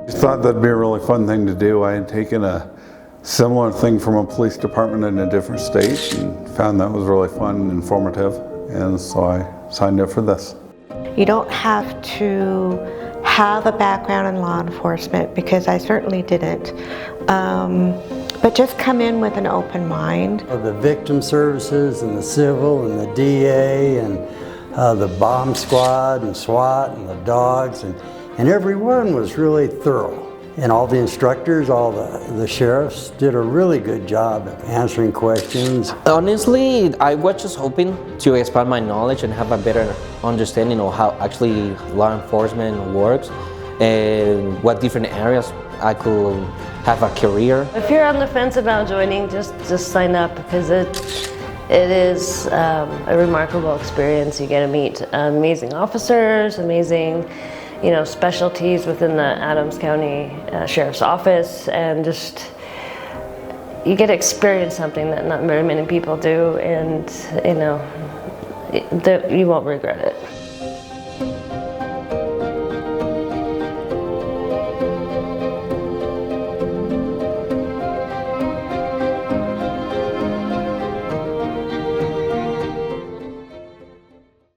I thought that'd be a really fun thing to do. I had taken a similar thing from a police department in a different state and found that was really fun and informative, and so I signed up for this. You don't have to have a background in law enforcement, because I certainly didn't, but just come in with an open mind. The victim services and the civil and the DA and the bomb squad and SWAT and the dogs, and everyone was really thorough. And all the instructors, all the sheriffs did a really good job of answering questions. Honestly, I was just hoping to expand my knowledge and have a better understanding of how actually law enforcement works and what different areas I could have a career. If you're on the fence about joining, just sign up, because it is a remarkable experience. You get to meet amazing officers, amazing specialties within the Adams County Sheriff's Office, and just you get to experience something that not very many people do, and you won't regret it.